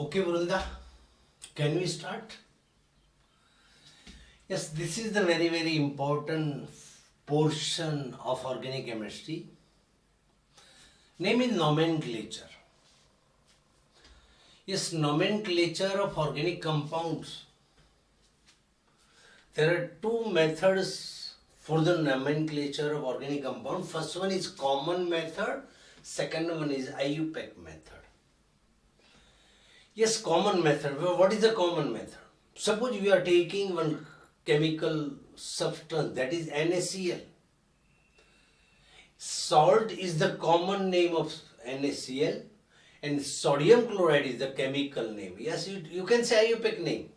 Okay, Vrunda, can we start? Yes, this is the very important portion of organic chemistry. Name is nomenclature. Yes, nomenclature of organic compounds. There are two methods for the nomenclature of organic compound. First one is common method, second one is IUPAC method. Yes, common method. Well, what is the common method? Suppose we are taking one chemical substance, that is NaCl. Salt is the common name of NaCl and sodium chloride is the chemical name. Yes, you can say IUPAC name.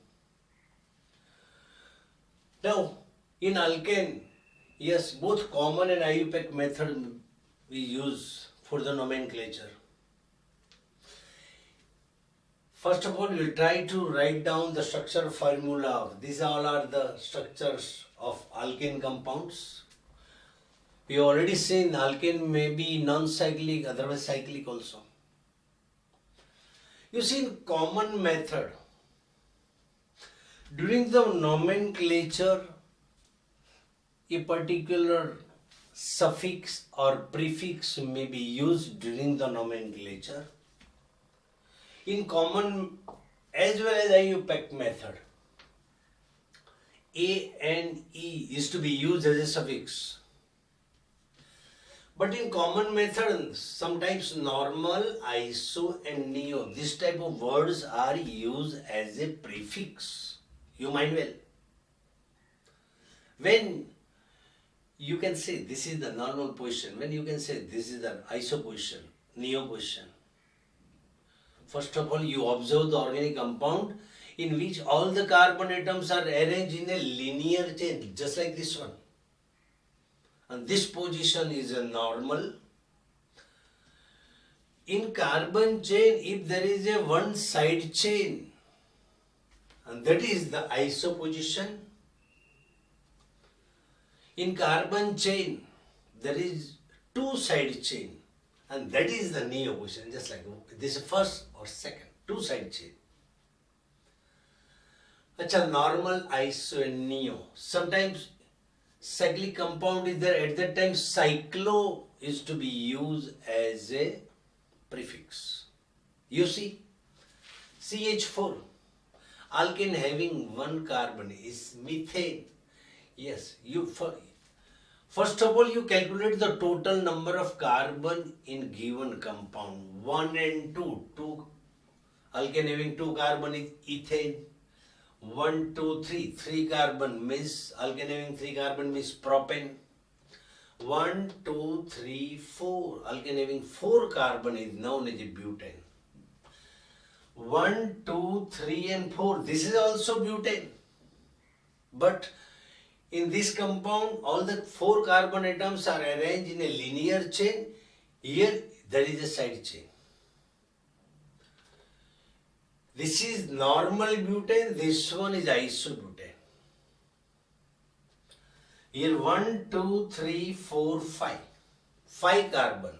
Now, in alkane, yes, both common and IUPAC method we use for the nomenclature. First of all, we will try to write down the structure formula. These all are the structures of alkane compounds. We already seen alkane may be non-cyclic, otherwise cyclic also. You see, in common method, during the nomenclature, a particular suffix or prefix may be used during the nomenclature. In common as well as IUPAC method, A and E is to be used as a suffix. But in common method, sometimes normal, iso and neo, this type of words are used as a prefix. You mind well. When you can say this is the normal position, when you can say this is the iso position, neo position. First of all, you observe the organic compound in which all the carbon atoms are arranged in a linear chain, just like this one. And this position is a normal. In carbon chain, if there is a one side chain, and that is the iso position. In carbon chain, there is two side chain, and that is the neo position, just like this is first or second, two side chain. Acha, normal, iso and neo. Sometimes cyclic compound is there, at that time cyclo is to be used as a prefix. You see, CH4, alkane having one carbon is methane. Yes, first of all, you calculate the total number of carbon in given compound. 1 and 2. Alkane having 2 carbon is ethane. 1, 2, 3. 3 carbon means alkane having 3 carbon means propane. 1, 2, 3, 4. Alkane having 4 carbon is known as a butane. 1, 2, 3 and 4. This is also butane. But in this compound, all the 4 carbon atoms are arranged in a linear chain. Here, there is a side chain. This is normal butane, this one is isobutane. Here 1, 2, 3, 4, 5. 5 carbon.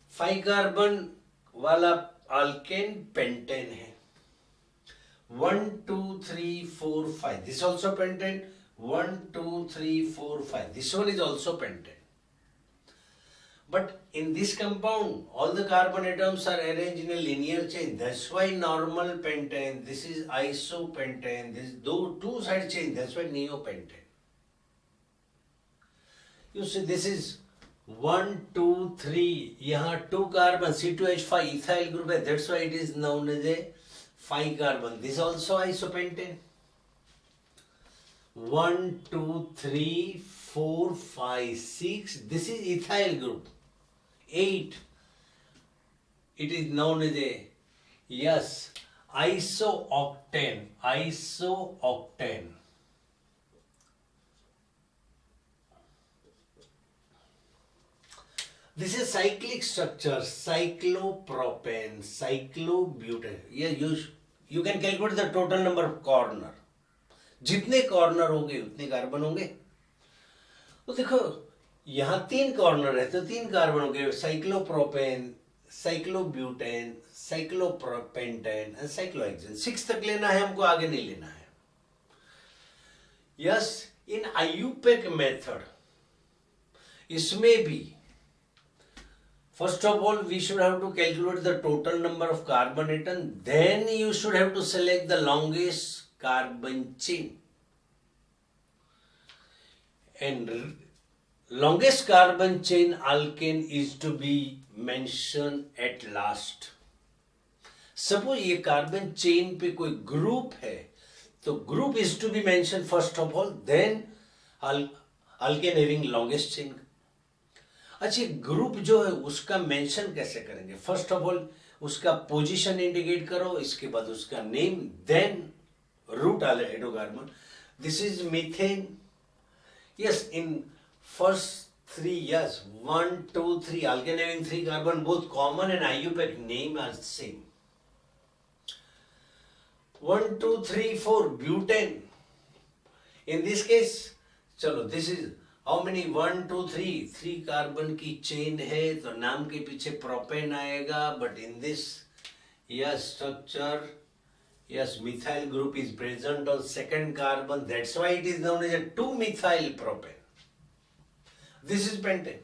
5 carbon वाला alkane pentane है. 1, 2, 3, 4, 5. This also pentane. 1, 2, 3, 4, 5. This one is also pentane. But in this compound, all the carbon atoms are arranged in a linear chain. That's why normal pentane, this is isopentane, this is two side chain, that's why neopentane. You see, this is 1, 2, 3. Here 2 carbon, C2H5 ethyl group, that's why it is known as a 5 carbon. This also isopentane. 1, 2, 3, 4, 5, 6. This is ethyl group. 8. It is known as a, yes, isooctane. Isooctane. This is cyclic structure. Cyclopropane, cyclobutane. Yeah, you can calculate the total number of corner. जितने corner होंगे उतने carbon होंगे. तो देखो यहाँ 3 corner है तो 3 carbon होंगे. Cyclopropane, cyclobutane, cyclopentane and cyclohexane. 6 तक लेना है हमको, आगे नहीं लेना है। यस, इन आईयूपैक मेथड इसमें भी first of all we should have to calculate the total number of carbon atom, then you should have to select the longest carbon chain, and longest carbon chain alkane is to be mentioned at last. Suppose ये carbon chain पे कोई group है तो group is to be mention first of all, then alkane having longest chain. अच्छा, group जो है उसका mention कैसे करेंगे? फर्स्ट ऑफ ऑल उसका पोजीशन इंडिकेट करो, इसके बाद उसका name, then root hydrocarbon. This is methane. Yes, in first 3 years 1 2 3 alkane having 3 carbon, both common and IUPAC name are same. 1 2 3 4 butane. In this case, चलो, this is how many 1 2 3 carbon की chain है तो नाम के पीछे propane आएगा. But in this yes structure, yes, methyl group is present on second carbon, that's why it is known as 2-methyl propane. This is pentane.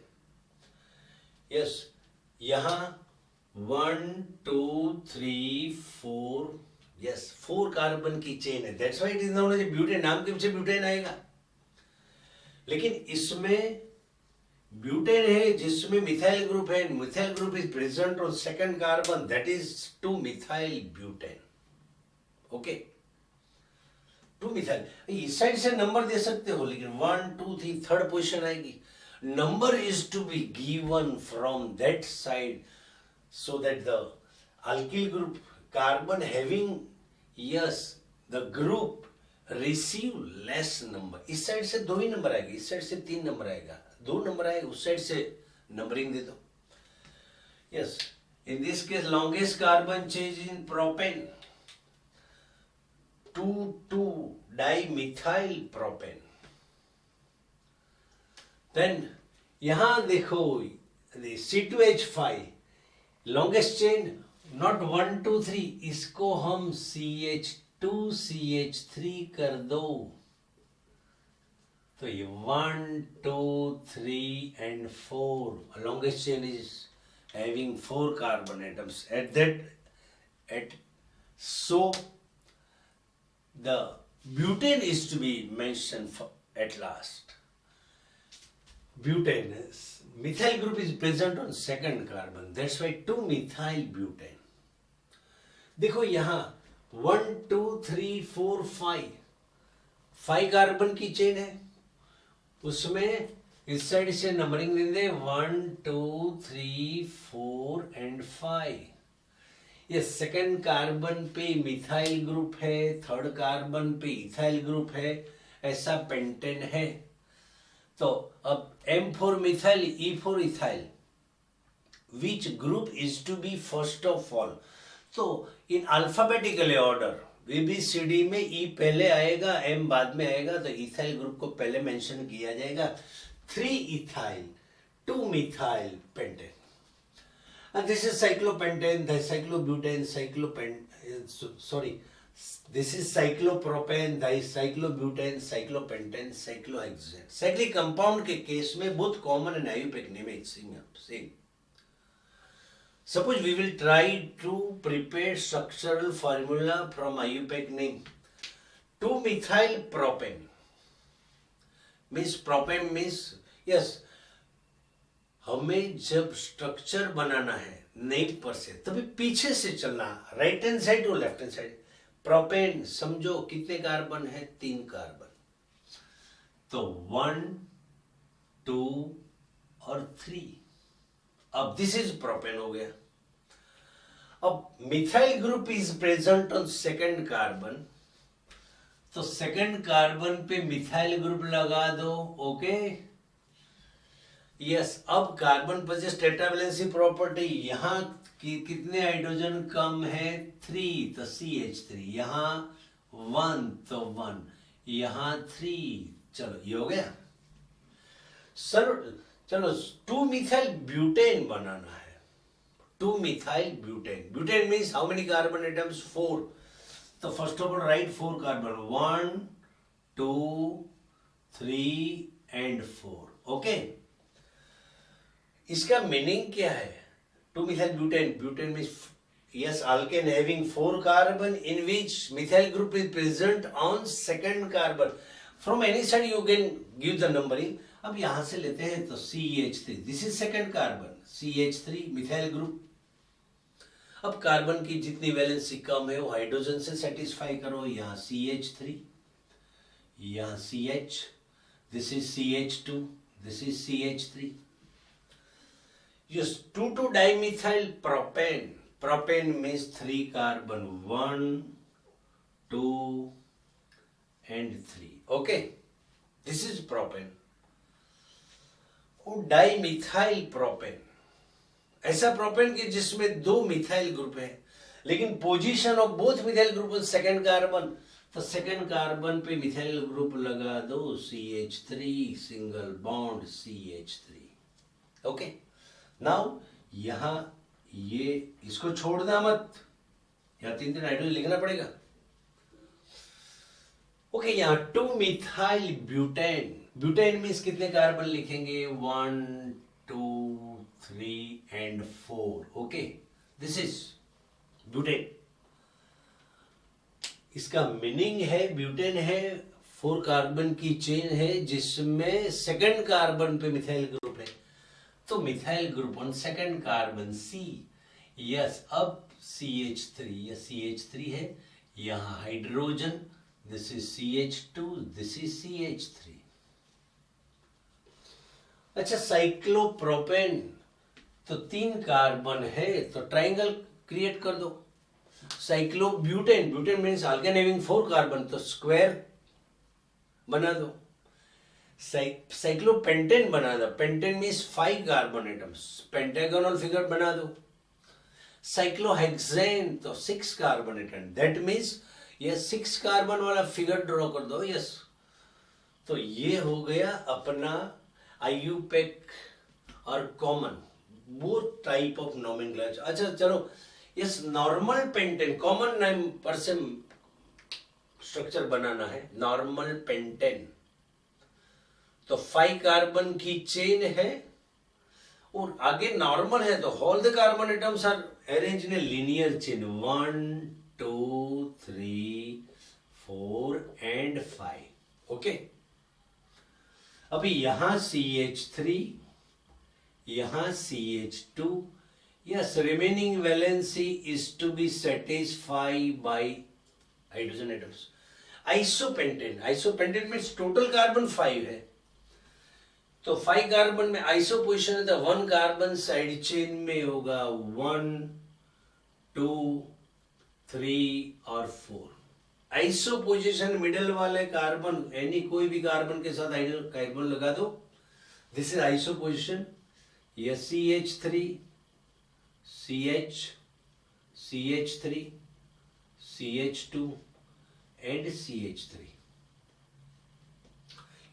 Yes, यहां 1 2 3 4, yes, 4 carbon की chain है, that's why it is known as butane. नाम के पीछे butane आएगा. लेकिन इसमें butane है जिसमें मिथाइल ग्रुप है, methyl group is present on second carbon, that is 2-methyl butane. Okay, 2-methyl. इस साइड से नंबर दे सकते हो, लेकिन 1 2 3 थर्ड पोजीशन आएगी. Number is to be given from that side so that the alkyl group carbon having, yes, the group receive less number. इस side से 2 ही number आएगा, इस साइड से 3 नंबर आएगा, 2 नंबर आएगा, उस साइड से नंबरिंग दे दो. Yes, in this case longest carbon change in propane 2,2-dimethyl propane. Then यहां देखो C2H5 लॉन्गेस्ट चेन, नॉट 1 2 3, इसको हम CH2CH3 कर दो तो ये 1 2 3 and 4, longest chain is having 4 carbon atoms so the butane is to be mentioned at last. Butane is methyl group is present on second carbon, that's why 2-methyl butane. देखो यहां 1 2 3 4 5 carbon की chain है, उसमें इस side से numbering they they 1 2 3 4 and 5. ये second carbon पे methyl group है, थर्ड कार्बन पे इथाइल ग्रुप है, ऐसा पेंटेन है. तो अब M4 methyl E4 ethyl, which group is to be first of all? तो इन अल्फाबेटिकल ऑर्डर ABCD में E पहले आएगा, M बाद में आएगा, तो इथाइल ग्रुप को पहले मेंशन किया जाएगा. 3-ethyl 2-methyl pentane. And this is cyclopentane, dicyclobutane, this is cyclopropane, dicyclobutane, cyclopentane, cyclohexane. Cyclic compound के केस में both common and IUPAC name is same. Suppose we will try to prepare structural formula from IUPAC name. 2-methyl propane means propane means, yes, हमें जब structure बनाना है name पर से तभी पीछे से चलना, राइट हैंड साइड और लेफ्ट हैंड साइड. प्रोपेन समझो कितने कार्बन है? 3 कार्बन. तो 1 2 और 3. अब दिस इज प्रोपेन हो गया. अब methyl group is present on second carbon, तो सेकंड कार्बन पे मिथाइल ग्रुप लगा दो. Okay, yes. अब कार्बन पोजेस टेट्रावैलेंसी प्रॉपर्टी, यहां कितने हाइड्रोजन कम है? 3, तो CH3. यहां 1 तो 1, यहां 3. चलो ये हो गया सर. चलो 2-methyl ब्यूटेन बनाना है. 2-methyl butane. Butane means how many carbon atoms? 4. So first of all write 4 carbon. 1, 2, 3 and 4. Okay. इसका मीनिंग क्या है? 2-methyl butane. Butane means yes, alkane having 4 carbon in which methyl group is present on second carbon. From any side you can give the numbering. अब यहां से लेते हैं तो CH3. This is second carbon. CH3 methyl group. अब carbon की जितनी valency कम है वो हाइड्रोजन से सेटिस्फाई करो. यहाँ CH3, यहाँ CH, this is CH2, this is CH3. Yes, 2,2-dimethyl propane. Propane means 3 carbon, 1, 2 and 3. Okay, this is propane. और डाइमिथाइल प्रोपेन, ऐसा प्रोपेन कि जिसमें 2 मिथाइल ग्रुप है, लेकिन position of both methyl group second carbon, तो second carbon पे methyl group लगा दो CH3, single bond CH3. Okay, now यहां ये इसको छोड़ना मत, यहाँ 3 हाइड्रोजन लिखना पड़ेगा. ओके, यहाँ 2-methyl butane. ब्यूटेन मीन्स कितने कार्बन लिखेंगे? 1, 2, 3 and 4. Okay, this is butane. इसका मीनिंग है ब्यूटेन है 4 कार्बन की चेन है जिसमें सेकंड कार्बन पे मिथाइल ग्रुप है, तो methyl group on second carbon C. Yes, अब CH3, या CH3 है, यहाँ hydrogen, this is CH2, this is CH3. अच्छा, साइक्लोप्रोपेन, तो 3 कार्बन है तो ट्राइंगल क्रिएट कर दो. Cyclobutane, butane means alkane having 4 carbon, तो स्क्वायर बना दो. साइक्लोपेंटेन बना दो. Pentane means 5 carbon atoms, pentagonal figure बना दो. साइक्लोहेक्सेन, तो 6 कार्बन एटम, दैट मीन्स ये 6 कार्बन वाला फिगर ड्रॉ कर दो. यस, तो ये हो गया अपना IUPAC और कॉमन, वो टाइप ऑफ नोमेनक्लेचर. अच्छा चलो, yes, normal pentane, common name पर से स्ट्रक्चर बनाना है. नॉर्मल पेंटेन, तो 5 कार्बन की चेन है और आगे नॉर्मल है, तो all the carbon atoms are arrange in a linear chain. 1, 2, 3, 4 and 5. Okay, अभी यहां CH3, यहां CH2. Yes, remaining valency is to be satisfied by hydrogen atoms. Isopentane, isopentane means total carbon 5 है, तो 5 कार्बन में iso position है, तो 1 carbon side chain में होगा 1, 2, 3 और 4. आइसो पोजिशन मिडल वाले कार्बन, एनी कोई भी कार्बन के साथ कार्बन लगा दो. This is iso position. यह CH3, CH, CH3, CH2 and CH3.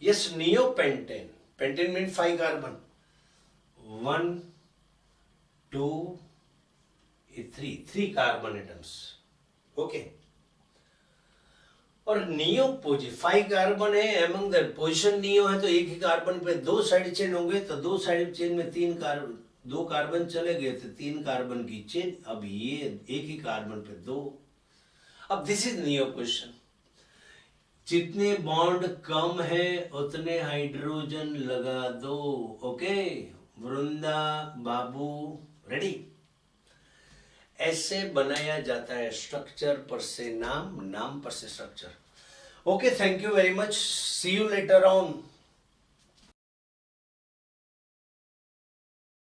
Yes, neopentane, pentane mean 5 carbon, 1, 2, 3 carbon atoms. Okay, और नियो पोजी 5 कार्बन है, एमंग द पोजीशन नियो है, तो एक ही कार्बन पे 2 साइड चेन होंगे, तो 2 साइड चेन में 2 कार्बन चले गए, तो 3 कार्बन की चेन. अब ये एक ही कार्बन पे 2. अब दिस इज नियो पोजीशन. जितने बॉन्ड कम है उतने हाइड्रोजन लगा दो. ओके, वृंदा, बाबू, रेडी. ऐसे बनाया जाता है स्ट्रक्चर पर से नाम, नाम पर से structure. Okay, thank you very much. See you later on.